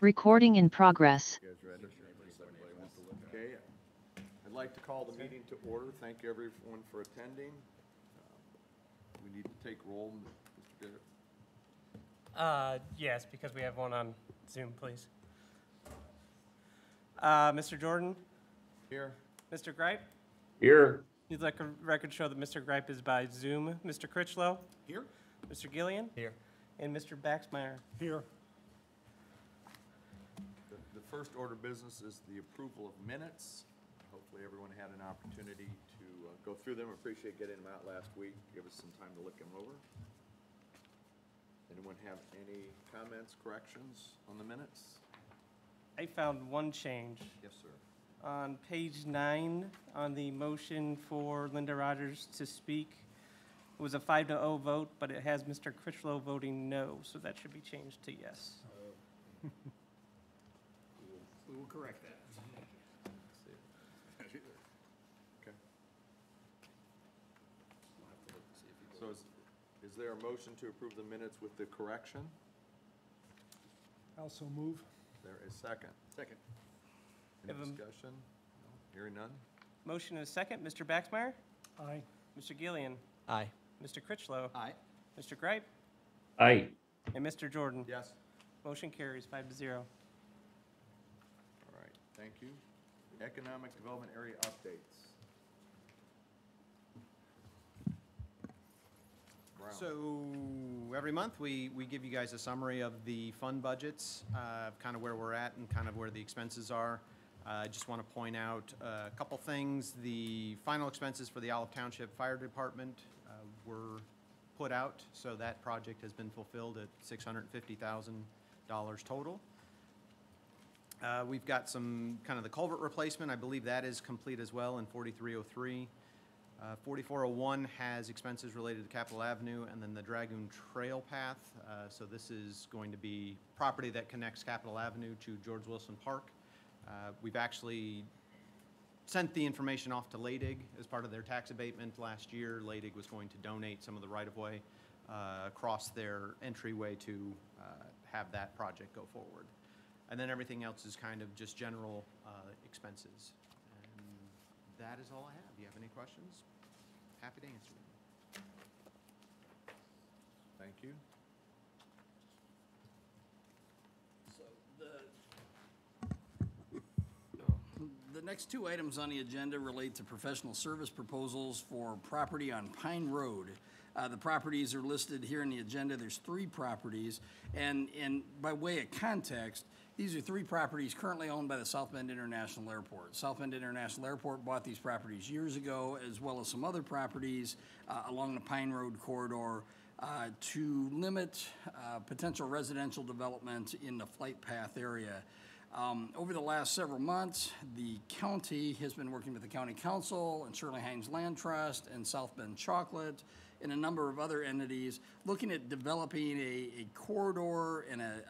Recording in progress. You guys ready? Okay, I'd like to call the meeting to order. Thank you everyone for attending. We need to take roll. Mr. Garrett. Yes, because we have one on Zoom, please. Mr. Jordan? Here. Mr. Gripe? Here. You'd like a record show that Mr. Gripe is by Zoom. Mr. Critchlow? Here. Mr. Gillian? Here. And Mr. Baxmeyer? Here. The first order of business is the approval of minutes. Hopefully everyone had an opportunity to go through them. Appreciate getting them out last week. Give us some time to look them over. Anyone have any comments, corrections on the minutes? I found one change. Yes, sir. On page 9, on the motion for Linda Rogers to speak, it was a 5-0 vote, but it has Mr. Critchlow voting no, so that should be changed to yes. We will correct that. Okay. So is there a motion to approve the minutes with the correction? Also move. There is second. Second. Any Have a- discussion? No? Hearing none? Motion is second. Mr. Baxmeyer? Aye. Mr. Gillian? Aye. Mr. Critchlow? Aye. Mr. Gripe? Aye. And Mr. Jordan? Yes. Motion carries 5-0. All right, thank you. Economic Development Area updates. Brown. So every month, we give you guys a summary of the fund budgets, kind of where we're at and kind of where the expenses are. I just want to point out a couple things. The final expenses for the Olive Township Fire Department were put out, so that project has been fulfilled at $650,000 total. We've got some kind of the culvert replacement. I believe that is complete as well in 4303. 4401 has expenses related to Capitol Avenue and then the Dragoon Trail Path. So this is going to be property that connects Capitol Avenue to George Wilson Park. We've actually sent the information off to Leidig as part of their tax abatement last year. Leidig was going to donate some of the right-of-way across their entryway to have that project go forward. And then everything else is kind of just general expenses. And that is all I have. Do you have any questions? Happy to answer them. Thank you. The next two items on the agenda relate to professional service proposals for property on Pine Road. The properties are listed here in the agenda. There's 3 properties, and by way of context, these are 3 properties currently owned by the South Bend International Airport. South Bend International Airport bought these properties years ago, as well as some other properties along the Pine Road corridor to limit potential residential development in the flight path area. Over the last several months, the county has been working with the county council and Shirley Hines Land Trust and South Bend Chocolate and a number of other entities looking at developing a corridor and a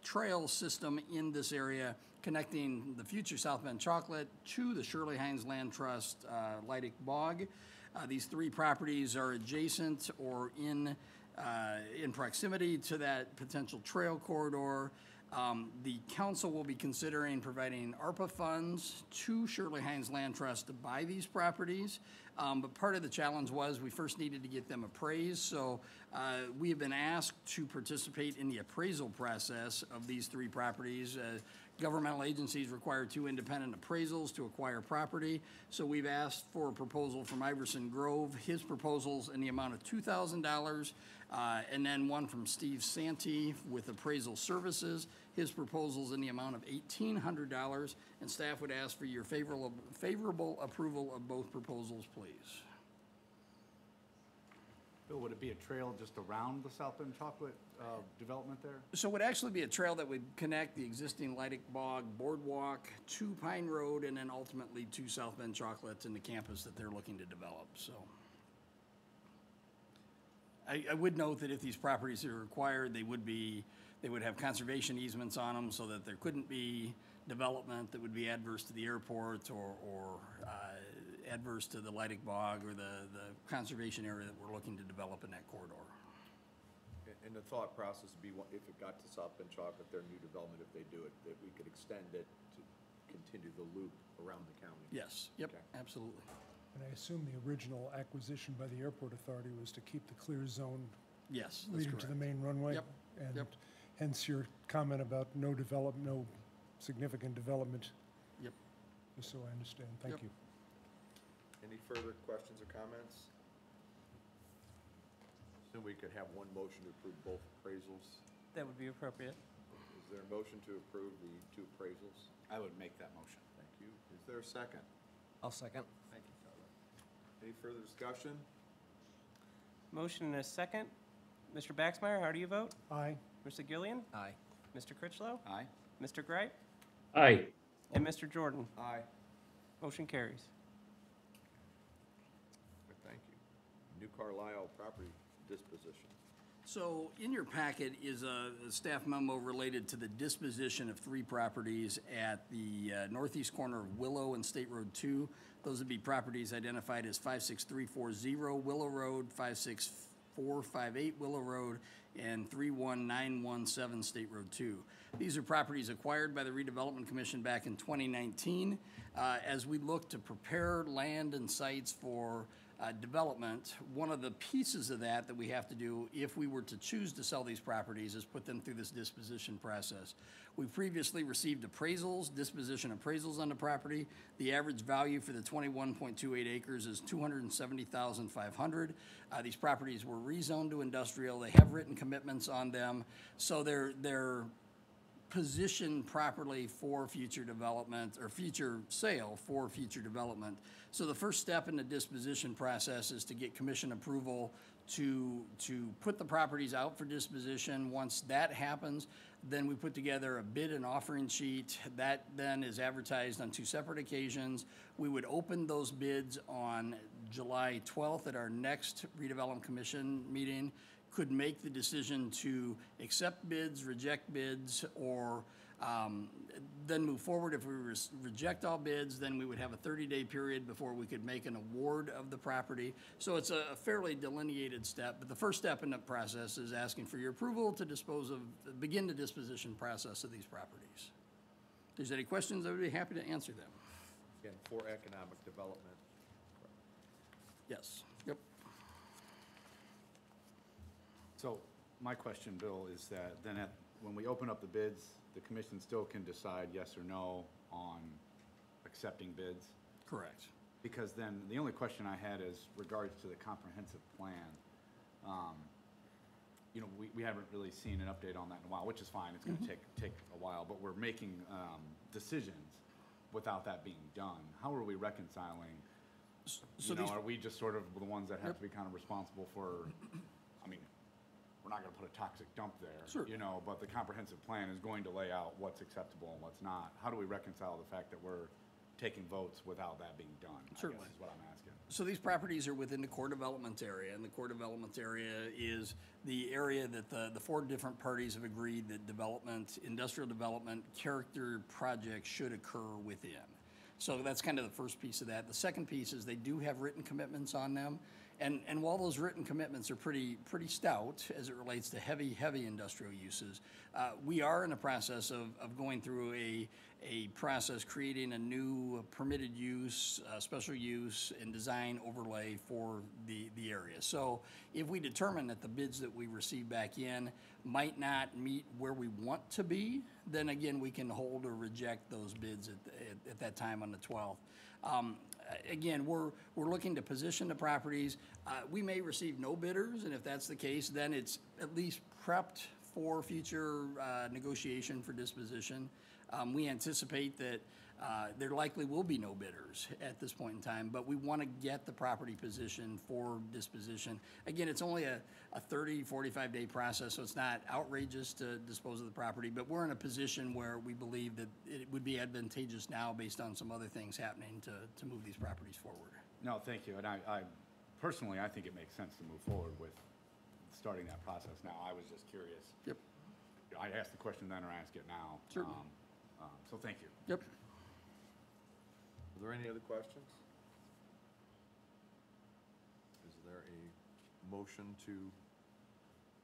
trail system in this area connecting the future South Bend Chocolate to the Shirley Hines Land Trust Leidig Bog. These 3 properties are adjacent or in proximity to that potential trail corridor. The council will be considering providing ARPA funds to Shirley Hines Land Trust to buy these properties. But part of the challenge was we first needed to get them appraised. So we have been asked to participate in the appraisal process of these 3 properties. Governmental agencies require 2 independent appraisals to acquire property. So we've asked for a proposal from Iverson Grove, his proposals in the amount of $2,000, and then one from Steve Santee with appraisal services, his proposals in the amount of $1,800, and staff would ask for your favorable approval of both proposals, please. Bill, would it be a trail just around the South Bend Chocolate development there? So it would actually be a trail that would connect the existing Leidig Bog boardwalk to Pine Road and then ultimately to South Bend Chocolate and the campus that they're looking to develop. So I would note that if these properties are required, they would have conservation easements on them so that there couldn't be development that would be adverse to the airport or adverse to the Leidig Bog or the conservation area that we're looking to develop in that corridor. Okay. And the thought process would be, if it got to South Bend Chocolate, their new development, if they do it, that we could extend it to continue the loop around the county. Yes, yep, Okay. absolutely. And I assume the original acquisition by the airport authority was to keep the clear zone Yes, that's leading to the correct. main runway? Yep, And yep. hence your comment about no significant development, Yep. just so I understand. Thank Yep. you. Any further questions or comments? Assume we could have one motion to approve both appraisals. That would be appropriate. Is there a motion to approve the two appraisals? I would make that motion. Thank you. Is there a second? I'll second. Thank you, Tyler. Any further discussion? Motion and a second. Mr. Baxmeyer, how do you vote? Aye. Mr. Gillian? Aye. Mr. Critchlow? Aye. Mr. Gripe? Aye. And Mr. Jordan? Aye. Motion carries. Thank you. New Carlisle property disposition. So in your packet is a staff memo related to the disposition of 3 properties at the northeast corner of Willow and State Road 2. Those would be properties identified as 56340 Willow Road, 56458 Willow Road, and 31917 State Road 2. These are properties acquired by the Redevelopment Commission back in 2019. As we look to prepare land and sites for development, one of the pieces of that we have to do if we were to choose to sell these properties is put them through this disposition process. We previously received appraisals, disposition appraisals on the property. The average value for the 21.28 acres is $270,500. These properties were rezoned to industrial. They have written commitments on them, so they're positioned properly for future development or future sale for future development. So the first step in the disposition process is to get commission approval to put the properties out for disposition. Once that happens, then we put together a bid and offering sheet. That then is advertised on 2 separate occasions. We would open those bids on July 12th at our next redevelopment commission meeting. Could make the decision to accept bids, reject bids, or then move forward. If we reject all bids, then we would have a 30-day period before we could make an award of the property. So it's a fairly delineated step, but the first step in the process is asking for your approval to begin the disposition process of these properties. If there's any questions, I would be happy to answer them. Again, for economic development. Yes, yep. So my question, Bill, is that then when we open up the bids, the commission still can decide yes or no on accepting bids? Correct. Because then, the only question I had is regards to the comprehensive plan. You know, we haven't really seen an update on that in a while, which is fine, it's gonna take a while, but we're making decisions without that being done. How are we reconciling? So You know, these- are we just sort of the ones that have to be kind of responsible for, I mean, we're not gonna put a toxic dump there. Sure. You know, but the comprehensive plan is going to lay out what's acceptable and what's not. How do we reconcile the fact that we're taking votes without that being done? I Certainly. guess is what I'm asking. So these properties are within the core development area, and the core development area is the area that the 4 different parties have agreed that development, industrial development, character projects should occur within. So that's kind of the first piece of that. The second piece is they do have written commitments on them. And while those written commitments are pretty stout as it relates to heavy industrial uses, we are in the process of going through a process, creating a new permitted use, special use, and design overlay for the area. So if we determine that the bids that we receive back in might not meet where we want to be, then again, we can hold or reject those bids at that time on the 12th. Again, we're looking to position the properties. We may receive no bidders, and if that's the case, then it's at least prepped for future negotiation for disposition. We anticipate that there likely will be no bidders at this point in time, but we want to get the property positioned for disposition. Again, it's only a 30, 45-day process, so it's not outrageous to dispose of the property, but we're in a position where we believe that it would be advantageous now based on some other things happening to move these properties forward. No, thank you. And I personally, I think it makes sense to move forward with starting that process now. I was just curious. Yep. I asked the question then or ask it now. Certainly. So thank you. Yep. Are there any other questions? Is there a motion to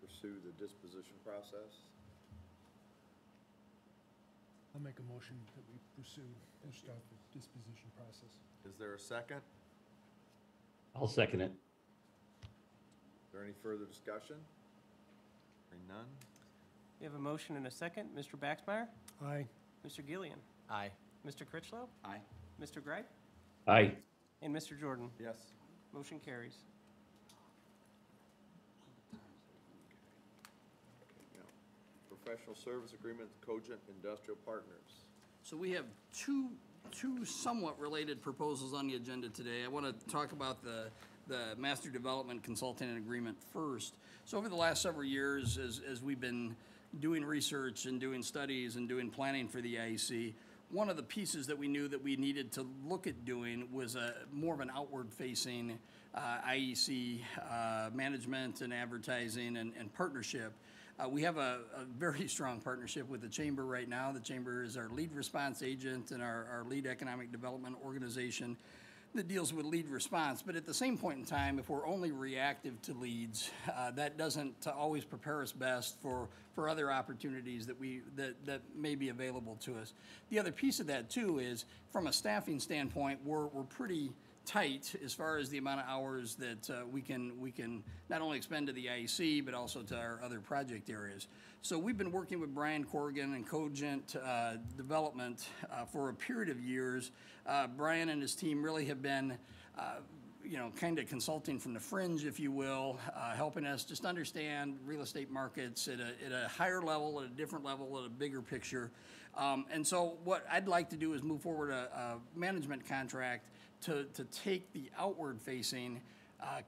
pursue the disposition process? I'll make a motion that we pursue and start the disposition process. Is there a second? I'll second it. Is there any further discussion? Hearing none? We have a motion and a second. Mr. Baxmeyer? Aye. Mr. Gillian? Aye. Mr. Critchlow? Aye. Mr. Greip? Aye. And Mr. Jordan? Yes. Motion carries. Professional service agreement, Cogent Industrial Partners. So we have two somewhat related proposals on the agenda today. I want to talk about the Master Development Consulting Agreement first. So over the last several years, as we've been doing research and doing studies and doing planning for the IEC, one of the pieces that we knew that we needed to look at doing was more of an outward-facing IEC management and advertising and partnership. We have a very strong partnership with the Chamber right now. The Chamber is our lead response agent and our lead economic development organization that deals with lead response. But at the same point in time, if we're only reactive to leads, that doesn't always prepare us best for other opportunities that may be available to us. The other piece of that too is, from a staffing standpoint, we're pretty tight as far as the amount of hours that we can not only expend to the IEC, but also to our other project areas. So we've been working with Brian Corrigan and Cogent Development for a period of years. Brian and his team really have been kind of consulting from the fringe, if you will, helping us just understand real estate markets at a higher level, at a different level, at a bigger picture. And so what I'd like to do is move forward a management contract to take the outward-facing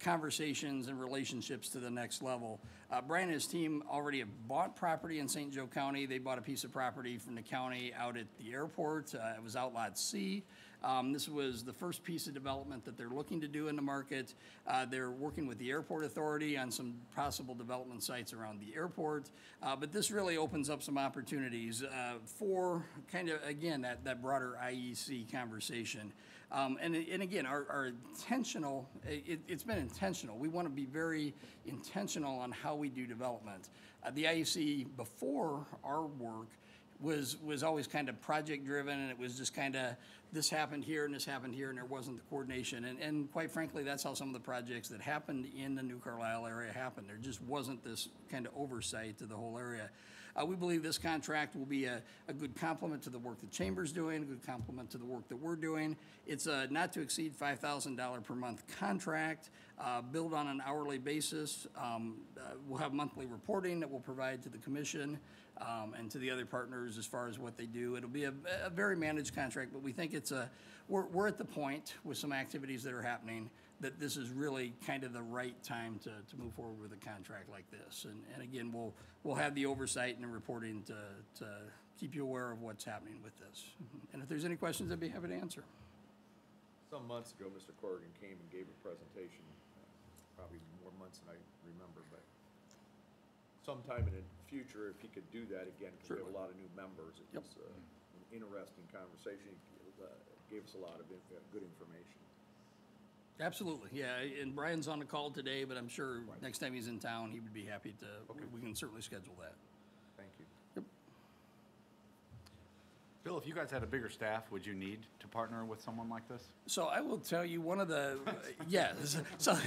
conversations and relationships to the next level. Brian and his team already have bought property in St. Joe County. They bought a piece of property from the county out at the airport. It was Outlot C. This was the first piece of development that they're looking to do in the market. They're working with the airport authority on some possible development sites around the airport. But this really opens up some opportunities for kind of, again, that broader IEC conversation. And again, our intentional, it's been intentional. We want to be very intentional on how we do development. The IEC before our work was always kind of project driven, and it was just kind of this happened here and this happened here, and there wasn't the coordination. And quite frankly, that's how some of the projects that happened in the New Carlisle area happened. There just wasn't this kind of oversight to the whole area. We believe this contract will be a good complement to the work the Chamber's doing, a good complement to the work that we're doing. It's a not to exceed $5,000 per month contract, billed on an hourly basis. We'll have monthly reporting that we'll provide to the commission and to the other partners as far as what they do. It'll be a very managed contract, but we think we're at the point with some activities that are happening that this is really kind of the right time to move forward with a contract like this. And again, we'll have the oversight and the reporting to keep you aware of what's happening with this. And if there's any questions, I'd be happy to answer. Some months ago, Mr. Corrigan came and gave a presentation, probably more months than I remember, but sometime in the future, if he could do that again, because we have a lot of new members, it was an interesting conversation. It gave us a lot of good information. Absolutely, yeah, and Brian's on the call today, but I'm sure next time he's in town, he would be happy to, we can certainly schedule that. Thank you. Yep. Bill, if you guys had a bigger staff, would you need to partner with someone like this? So I will tell you one of the, yes, so,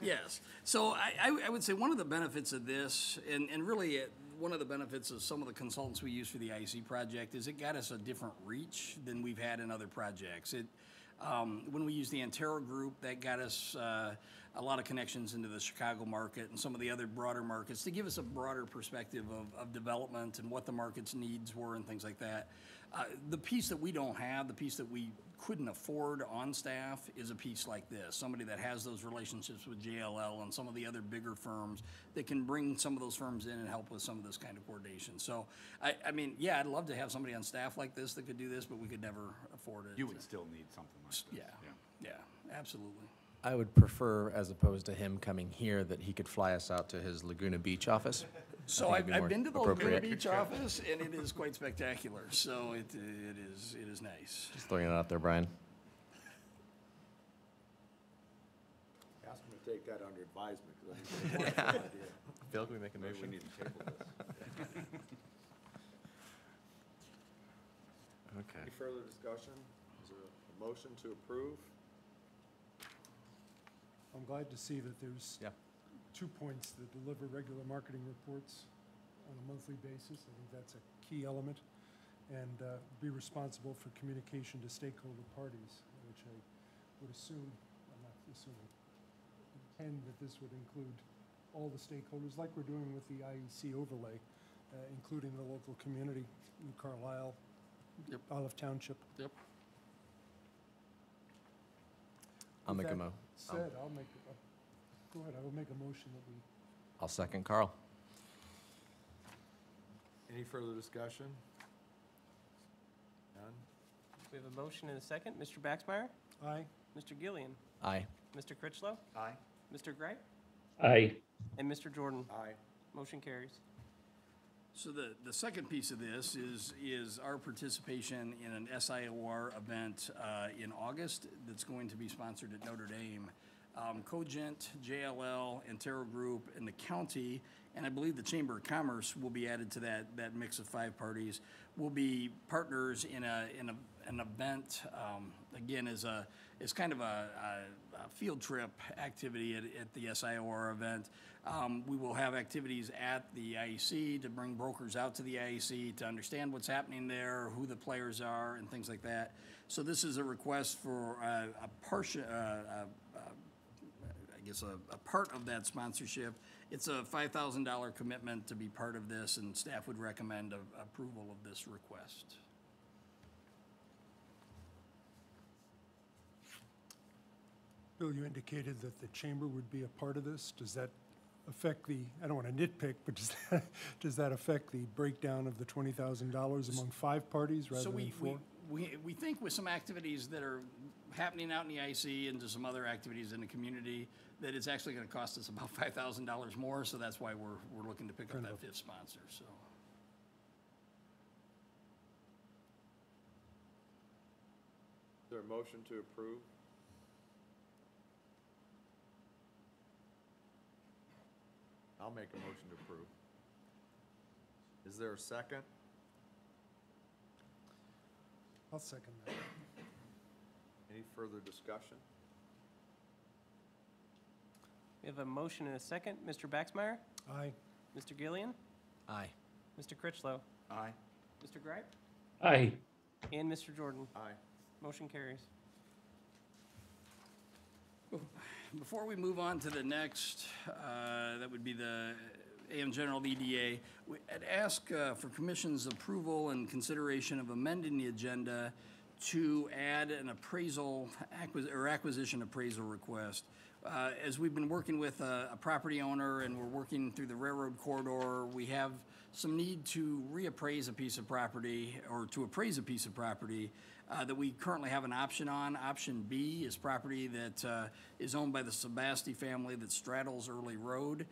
yes. So I would say one of the benefits of this, and really one of the benefits of some of the consultants we use for the IEC project is it got us a different reach than we've had in other projects. When we used the Antero group, that got us a lot of connections into the Chicago market and some of the other broader markets to give us a broader perspective of development and what the market's needs were and things like that. The piece that we don't have, the piece that we couldn't afford on staff is a piece like this. Somebody that has those relationships with JLL and some of the other bigger firms that can bring some of those firms in and help with some of this kind of coordination. So, I mean, yeah, I'd love to have somebody on staff like this that could do this, but we could never afford it. You would still need something like this. Yeah, absolutely. I would prefer, as opposed to him coming here, that he could fly us out to his Laguna Beach office. So I think it'd be I've more been to the Laguna appropriate. Beach office, and it is quite spectacular. So it is nice. Just throwing it out there, Brian. Ask him to take that under advisement, because I think it's a wonderful idea. Phil, can we make a Maybe we motion? need to table this. Okay. Any further discussion? Is there a motion to approve? I'm glad to see that there's Yeah. 2 points that deliver regular marketing reports on a monthly basis. I think that's a key element. And be responsible for communication to stakeholder parties, which I would assume, I'm not assuming, intend that this would include all the stakeholders, like we're doing with the IEC overlay, including the local community, New Carlisle, Yep. Olive Township. Yep. I'll With make a that mo. said, I'll make, go ahead, I will make a motion that we, I'll second Carl. Any further discussion? None? We have a motion and a second. Mr. Baxmeyer? aye, Mr. Gillian? Aye. Mr. Critchlow? Aye. Mr. Gripe? Aye. And Mr. Jordan? Aye. Motion carries. So the second piece of this is our participation in an SIOR event in August that's going to be sponsored at Notre Dame. Cogent, JLL, Antero Group, and the county, and I believe the Chamber of Commerce will be added to that mix of 5 parties, will be partners in an event, again, as kind of a field trip activity at the SIOR event. We will have activities at the IEC to bring brokers out to the IEC to understand what's happening there, who the players are, and things like that. So this is a request for a portion, I guess a part of that sponsorship. It's a $5,000 commitment to be part of this, and staff would recommend approval of this request. Bill, you indicated that the chamber would be a part of this. Does that affect the, I don't want to nitpick, but does that affect the breakdown of the $20,000 among 5 parties rather So than 4? we think with some activities that are happening out in the IC and to some other activities in the community, that it's actually going to cost us about $5,000 more, so that's why we're looking to pick up Kind that of. 5th sponsor, so. Is there a motion to approve? I'll make a motion to approve. Is there a second? I'll second that. Any further discussion? We have a motion and a second. Mr. Baxmeyer? Aye, Mr. Gillian? Aye. Mr. Critchlow? Aye. Mr. Gripe? Aye. And Mr. Jordan? Aye. Motion carries. Before we move on to the next, that would be the AM General EDA, I'd ask for Commission's approval and consideration of amending the agenda to add an appraisal, acquisition appraisal request. As we've been working with a property owner and we're working through the railroad corridor, we have some need to reappraise a piece of property or to appraise a piece of property that we currently have an option on. Option B is property that is owned by the Sebasti family that straddles Early Road.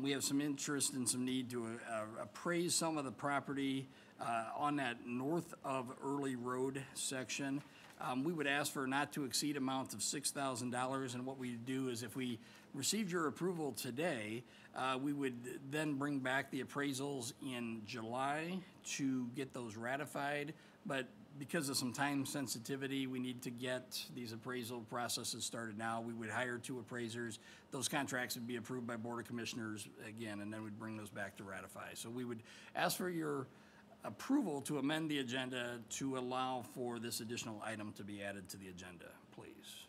We have some interest and some need to appraise some of the property on that north of Early Road section. We would ask for a not to exceed amount of $6,000, and what we do is if we received your approval today, we would then bring back the appraisals in July to get those ratified, but because of some time sensitivity, we need to get these appraisal processes started now. We would hire 2 appraisers. Those contracts would be approved by Board of Commissioners again, and then we'd bring those back to ratify. So we would ask for your approval to amend the agenda to allow for this additional item to be added to the agenda, please.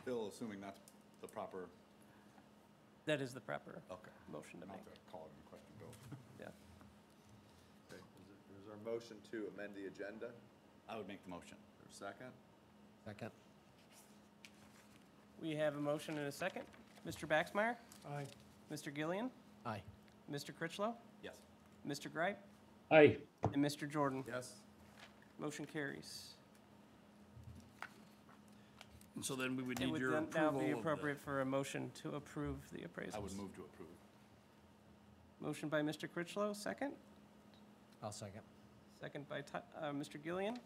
Phil, assuming that's the proper, That is the proper okay. motion to Not make. to call it in question, Bill. Yeah. Okay, is there a motion to amend the agenda? I would make the motion. Is there a second? Second. We have a motion and a second. Mr. Baxmeyer? aye, Mr. Gillian? Aye. Mr. Critchlow? Yes. Mr. Gripe? Aye. And Mr. Jordan? Yes. Motion carries. And so then we would It need would your then now approval be of the. appropriate for a motion to approve the appraisals. I would move to approve. Motion by Mr. Critchlow, second. I'll second. Second by Mr. Gillian.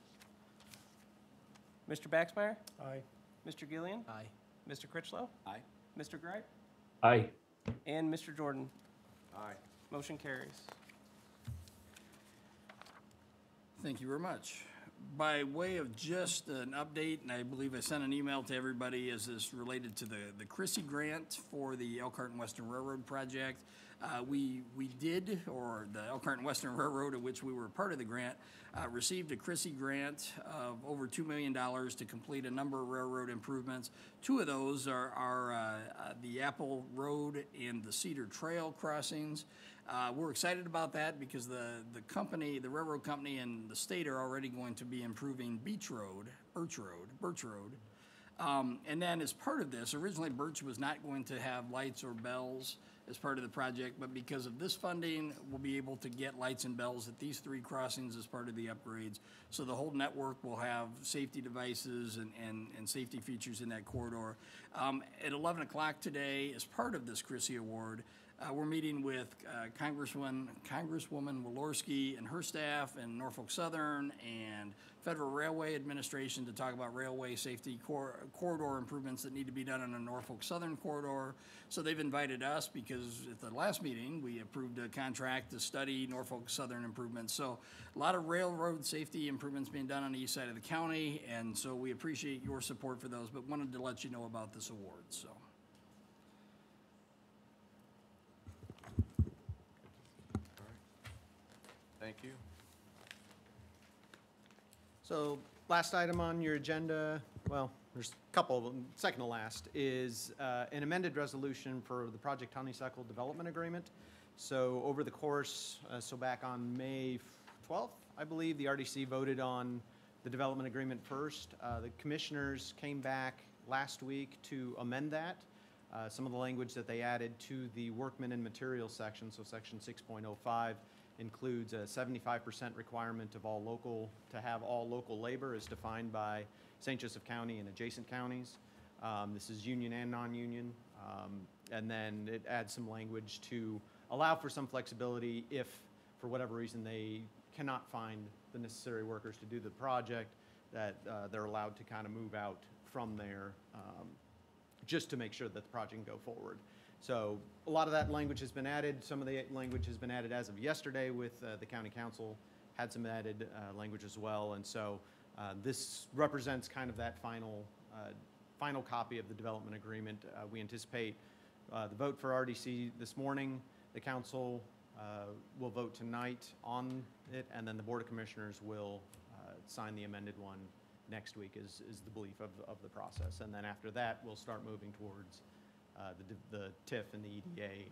Mr. Baxmeyer? aye, Mr. Gillian? Aye. Mr. Critchlow? Aye. Mr. Gripe? Aye. And Mr. Jordan. Aye. Motion carries. Thank you very much. By way of just an update, and I believe I sent an email to everybody, is this related to the Chrissy grant for the Elkhart and Western Railroad project. We did, or the Elkhart and Western Railroad, of which we were part of the grant, received a Chrissy grant of over $2 million to complete a number of railroad improvements. Two of those are the Apple Road and the Cedar Trail crossings. We're excited about that because the company, the railroad company and the state are already going to be improving Birch Road. And then as part of this, originally Birch was not going to have lights or bells as part of the project, but because of this funding, we'll be able to get lights and bells at these three crossings as part of the upgrades. So the whole network will have safety devices and safety features in that corridor. At 11 o'clock today, as part of this Chrissy Award, we're meeting with Congresswoman Walorski and her staff and Norfolk Southern and Federal Railway Administration to talk about railway safety corridor improvements that need to be done on the Norfolk Southern corridor. So they've invited us because at the last meeting, we approved a contract to study Norfolk Southern improvements. So a lot of railroad safety improvements being done on the east side of the county, and so we appreciate your support for those, but wanted to let you know about this award, so. Thank you. So last item on your agenda, well, there's a couple of them. Second to last is an amended resolution for the Project Honeysuckle Development Agreement. So over the course, so back on May 12th, I believe, the RDC voted on the development agreement first. The commissioners came back last week to amend that. Some of the language that they added to the workmen and materials section, so section 6.05, includes a 75% requirement of to have all local labor as defined by St. Joseph County and adjacent counties. This is union and non-union. And then it adds some language to allow for some flexibility if, for whatever reason, they cannot find the necessary workers to do the project, that they're allowed to kind of move out from there just to make sure that the project can go forward. So a lot of that language has been added. Some of the language has been added as of yesterday with the county council, had some added language as well. And so this represents kind of that final copy of the development agreement. We anticipate the vote for RDC this morning. The council will vote tonight on it, and then the Board of Commissioners will sign the amended one next week is the belief of the process. And then after that, we'll start moving towards the TIF and the EDA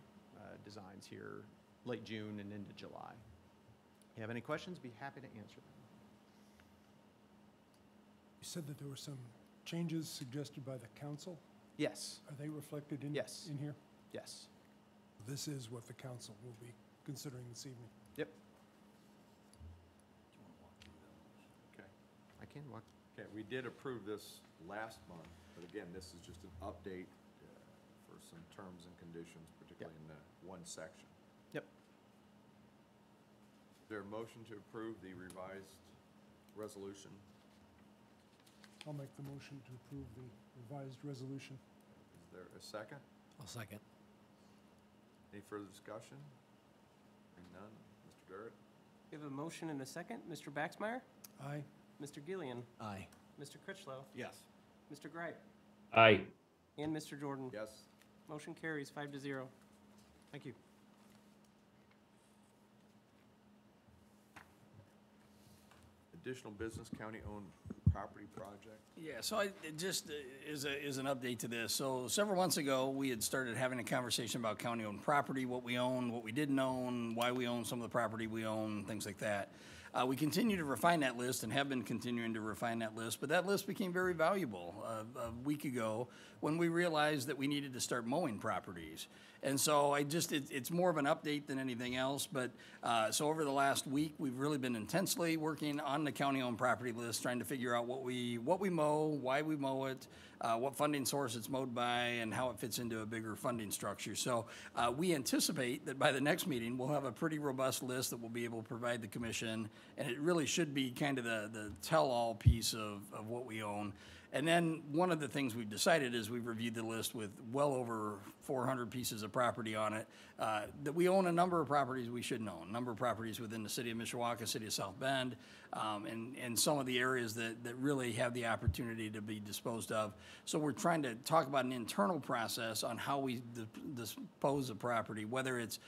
designs here late June and into July. If you have any questions, be happy to answer them. You said that there were some changes suggested by the council. Yes, Are they reflected in, Yes. in here? yes. This is what the council will be considering this evening. Yep. Okay. I can walk. Okay, we did approve this last month, but again, this is just an update for some terms and conditions, particularly in the one section. Yep. Is there a motion to approve the revised resolution? I'll make the motion to approve the revised resolution. Is there a second? I'll second. Any further discussion? Hearing none. Mr. Garrett? We have a motion and a second. Mr. Baxmeyer? Aye. Mr. Gillian? Aye. Mr. Critchlow? Yes. Mr. Gripe? Aye. And Mr. Jordan? Yes. Motion carries 5-0. Thank you. Additional business county-owned property project? Yeah, so it just is an update to this. So several months ago, we had started having a conversation about county-owned property, what we own, what we didn't own, why we own some of the property we own, things like that. We continue to refine that list and have been continuing to refine that list, but that list became very valuable a week ago when we realized that we needed to start mowing properties. And so it's more of an update than anything else, but so over the last week, we've really been intensely working on the county-owned property list, trying to figure out what we mow, why we mow it, what funding source it's mowed by, and how it fits into a bigger funding structure. So we anticipate that by the next meeting, we'll have a pretty robust list that we'll be able to provide the commission, and it really should be kind of the tell-all piece of what we own. And then one of the things we've decided is we've reviewed the list with well over 400 pieces of property on it, that we own a number of properties we shouldn't own, a number of properties within the city of Mishawaka, city of South Bend, and some of the areas that really have the opportunity to be disposed of. So we're trying to talk about an internal process on how we dispose of property, whether it's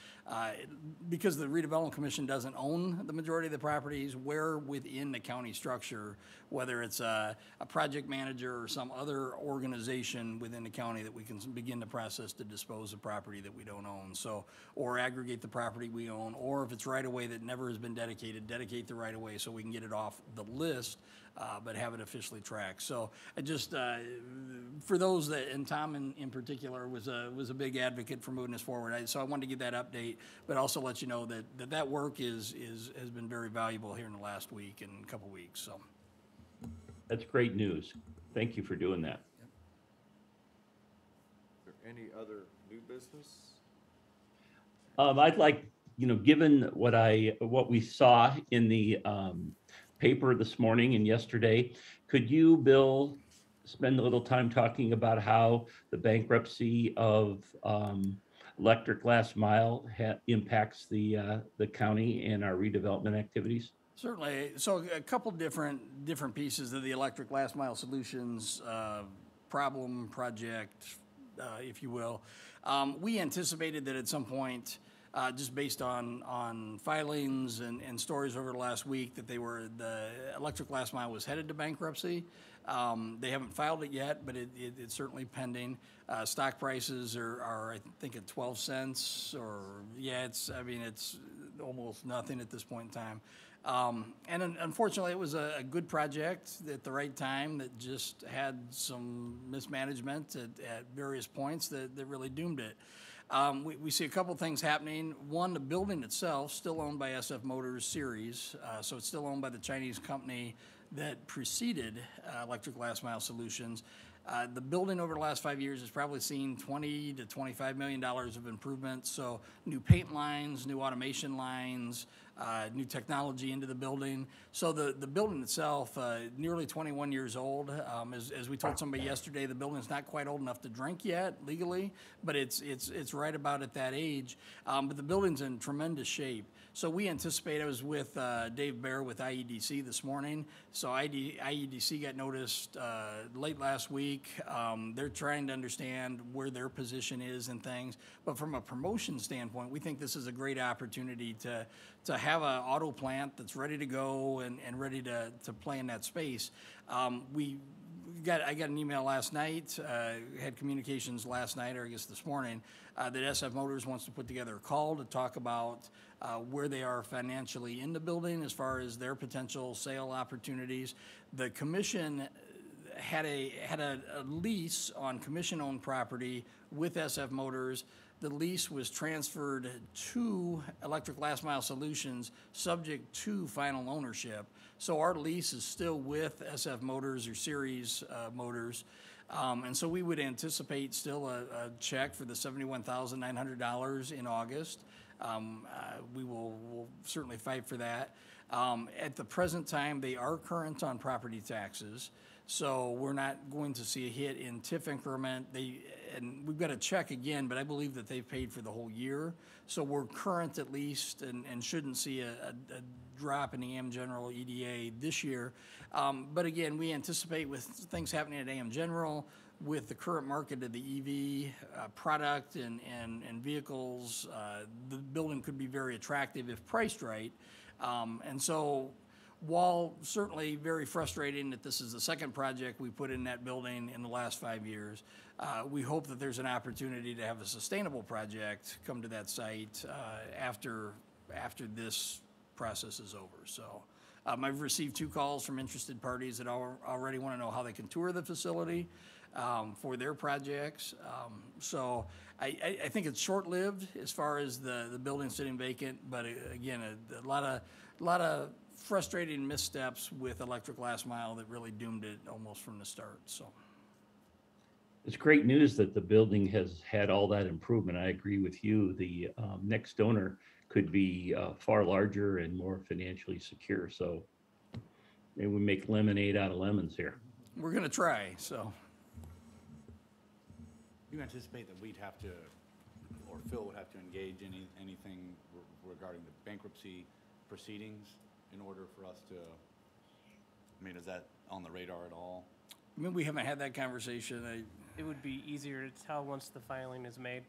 because the redevelopment commission doesn't own the majority of the properties, where within the county structure, whether it's a project manager or some other organization within the county, that we can begin the process to dispose of property that we don't own. So, or aggregate the property we own, or if it's right of way that never has been dedicated, dedicate the right of way so we can get it off the list, but have it officially tracked. So I just, for those that, and Tom in particular was a big advocate for moving this forward. So I wanted to give that update, but also let you know that work has been very valuable here in the last week and a couple weeks, so. That's great news. Thank you for doing that. Is there any other new business? I'd like, given what we saw in the paper this morning and yesterday, could you, Bill, spend a little time talking about how the bankruptcy of Electric Last Mile impacts the county and our redevelopment activities? Certainly. So a couple different pieces of the Electric Last Mile Solutions problem project, if you will. We anticipated that at some point, just based on filings and stories over the last week, that the Electric Last Mile was headed to bankruptcy. They haven't filed it yet, but it's certainly pending. Stock prices are I think at 12 cents, or it's almost nothing at this point in time. And unfortunately, it was a good project at the right time that just had some mismanagement at various points that really doomed it. We see a couple things happening. One, the building itself, still owned by SF Motors Series, so it's still owned by the Chinese company that preceded Electric Last Mile Solutions. The building over the last 5 years has probably seen $20 to $25 million of improvements. So new paint lines, new automation lines, new technology into the building. So the building itself, nearly 21 years old. As we told somebody yesterday, the building's not quite old enough to drink yet legally, but it's right about at that age. But the building's in tremendous shape. So we anticipate, I was with Dave Baer with IEDC this morning. So IEDC got noticed late last week. They're trying to understand where their position is and things. But from a promotion standpoint, we think this is a great opportunity to have an auto plant that's ready to go and ready to play in that space. I got an email last night, had communications last night, or I guess this morning, that SF Motors wants to put together a call to talk about where they are financially in the building as far as their potential sale opportunities. The commission had a lease on commission-owned property with SF Motors. The lease was transferred to Electric Last Mile Solutions, subject to final ownership. So our lease is still with SF Motors or Series Motors. And so we would anticipate still a check for the $71,900 in August. We'll certainly fight for that. At the present time, they are current on property taxes, so we're not going to see a hit in TIF increment. And we've got to check again, but I believe that they've paid for the whole year. So we're current at least and shouldn't see a drop in the AM General EDA this year. But again, we anticipate with things happening at AM General, with the current market of the EV product and vehicles, the building could be very attractive if priced right. And so while certainly very frustrating that this is the second project we put in that building in the last 5 years, we hope that there's an opportunity to have a sustainable project come to that site after this process is over. So I've received 2 calls from interested parties that already want to know how they can tour the facility for their projects. So I think it's short-lived as far as the building sitting vacant, but again, a lot of frustrating missteps with Electric Last Mile that really doomed it almost from the start. So It's great news that the building has had all that improvement. I agree with you. The next owner could be far larger and more financially secure. So maybe we make lemonade out of lemons here. we're gonna try, so. You anticipate that we'd have to, or Phil would have to engage anything regarding the bankruptcy proceedings in order for us to, I mean, is that on the radar at all? I mean, we haven't had that conversation. It would be easier to tell once the filing is made,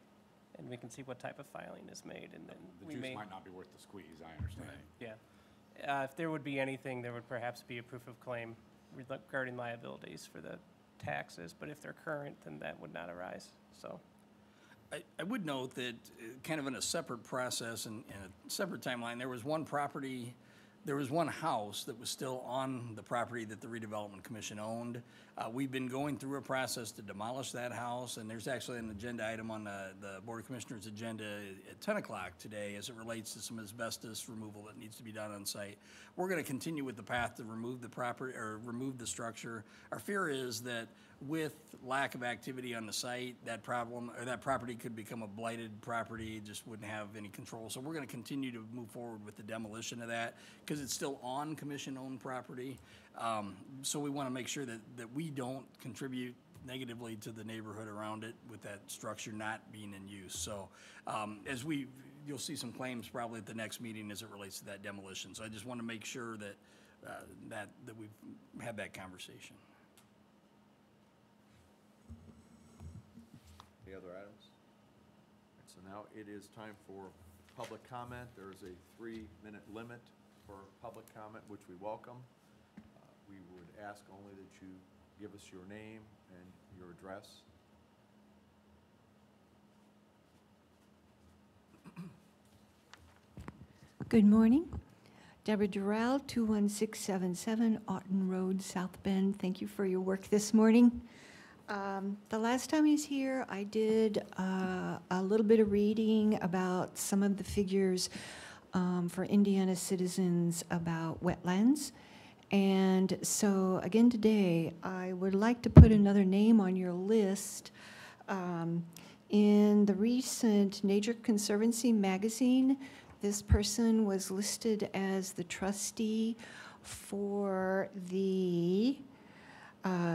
and we can see what type of filing is made, and then The we juice may, might not be worth the squeeze, I understand. yeah. If there would be anything, there would perhaps be a proof of claim regarding liabilities for the taxes, but if they're current, then that would not arise, so. I would note that kind of in a separate process and a separate timeline, there was one house that was still on the property that the redevelopment commission owned. We've been going through a process to demolish that house, and there's actually an agenda item on the Board of Commissioners agenda at 10 o'clock today as it relates to some asbestos removal that needs to be done on site. We're gonna continue with the path to remove the property, or remove the structure. Our fear is that with lack of activity on the site, that property could become a blighted property, just wouldn't have any control. So we're gonna continue to move forward with the demolition of that, because it's still on commission-owned property. So we wanna make sure that we don't contribute negatively to the neighborhood around it with that structure not being in use. So, you'll see some claims probably at the next meeting as it relates to that demolition. So I just wanna make sure that, that we've had that conversation. Any other items? So now it is time for public comment. There is a 3-minute limit for public comment, which we welcome. We would ask only that you give us your name and your address. Good morning. Deborah Durrell, 21677 Aughton Road, South Bend. Thank you for your work this morning. The last time I was here, I did a little bit of reading about some of the figures for Indiana citizens about wetlands. And so again today, I would like to put another name on your list. In the recent Nature Conservancy magazine, this person was listed as the trustee for the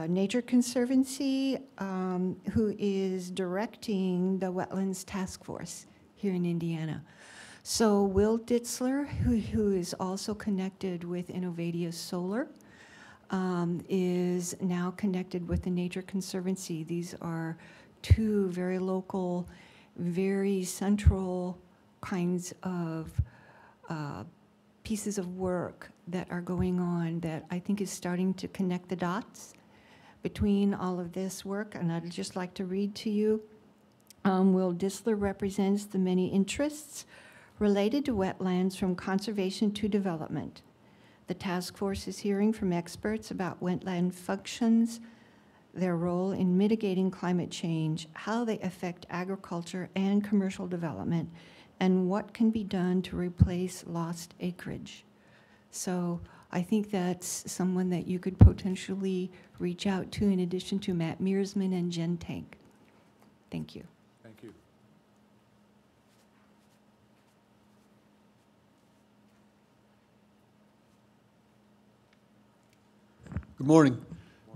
Nature Conservancy, who is directing the Wetlands Task Force here in Indiana. So Will Ditzler, who is also connected with Innovatia Solar, is now connected with the Nature Conservancy. These are two very local, very central kinds of pieces of work that are going on that I think is starting to connect the dots between all of this work, and I'd just like to read to you. Will Ditzler represents the many interests related to wetlands from conservation to development. The task force is hearing from experts about wetland functions, their role in mitigating climate change, how they affect agriculture and commercial development, and what can be done to replace lost acreage. So I think that's someone that you could potentially reach out to in addition to Matt Mearsman and Jen Tank. Thank you. Thank you. Good morning.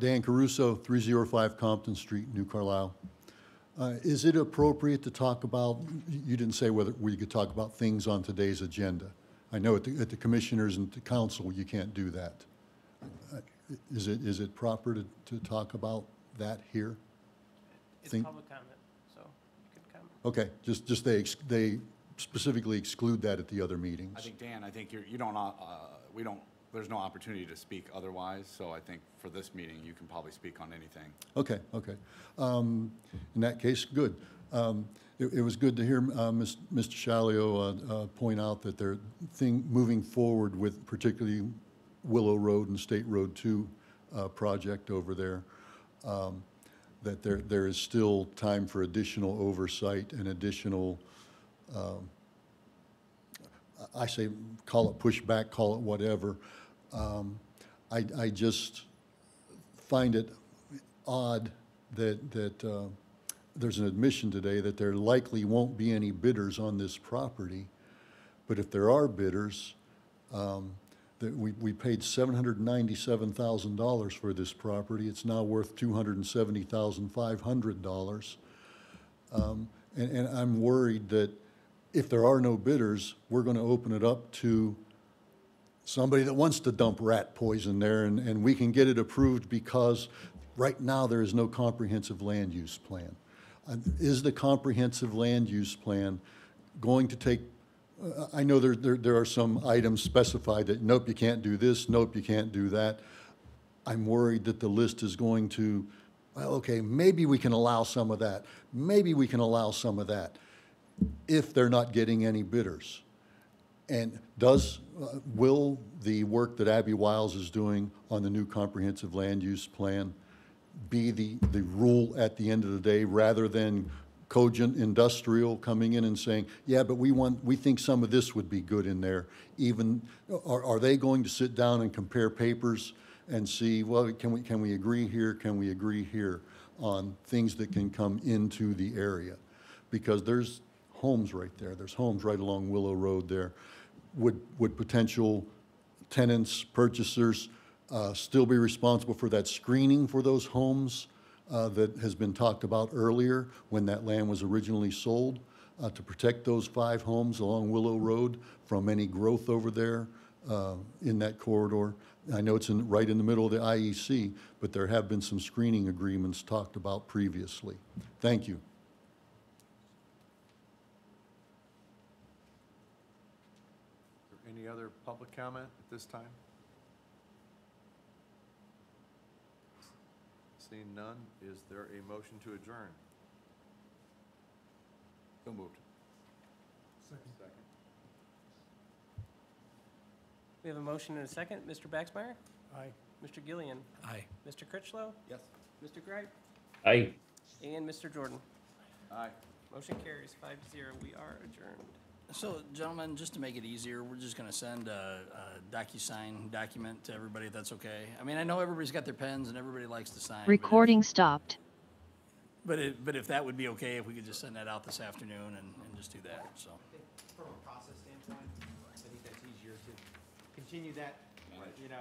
Dan Caruso, 305 Compton Street, New Carlisle. Is it appropriate to talk about, you didn't say whether we could talk about things on today's agenda. I know at the commissioners and the council, you can't do that. Is it proper to talk about that here? It's public comment, so you can comment. Okay, just they specifically exclude that at the other meetings. I think, Dan, there's no opportunity to speak otherwise, so I think for this meeting, you can probably speak on anything. Okay. In that case, good. It was good to hear Mr. Shalio point out that they're moving forward with particularly Willow Road and State Road 2 project over there, that there is still time for additional oversight and additional, I say, call it pushback, call it whatever. I just find it odd that there's an admission today that there likely won't be any bidders on this property. But if there are bidders, then that we paid $797,000 for this property. It's now worth $270,500. And I'm worried that if there are no bidders, we're going to open it up to somebody that wants to dump rat poison there, and we can get it approved because right now there is no comprehensive land use plan. Is the comprehensive land use plan going to take, I know there are some items specified that, nope, you can't do this, nope, you can't do that. I'm worried that the list is going to, well, okay, maybe we can allow some of that, maybe we can allow some of that, if they're not getting any bidders. And will the work that Abby Wiles is doing on the new comprehensive land use plan be the rule at the end of the day, rather than cogent industrial coming in and saying, yeah, but we think some of this would be good in there? Even, are they going to sit down and compare papers and see, well, can we agree here, can we agree here on things that can come into the area? Because there's homes right there, there's homes right along Willow Road there. Would potential tenants, purchasers, still be responsible for that screening for those homes that has been talked about earlier when that land was originally sold, to protect those 5 homes along Willow Road from any growth over there in that corridor? I know it's right in the middle of the IEC, but there have been some screening agreements talked about previously. Thank you. Any other public comment at this time? Seeing none, is there a motion to adjourn? So moved. Second. We have a motion and a second. Mr. Baxmeyer? Aye. Mr. Gillian? Aye. Mr. Critchlow? Yes. Mr. Gripe? Aye. And Mr. Jordan? Aye. Motion carries 5-0. We are adjourned. So, gentlemen, just to make it easier, we're just gonna send a DocuSign document to everybody, if that's okay. I mean, I know everybody's got their pens and everybody likes to sign. Recording stopped. But if that would be okay, if we could just send that out this afternoon and just do that, so. From a process standpoint, I think that's easier to continue that, you know,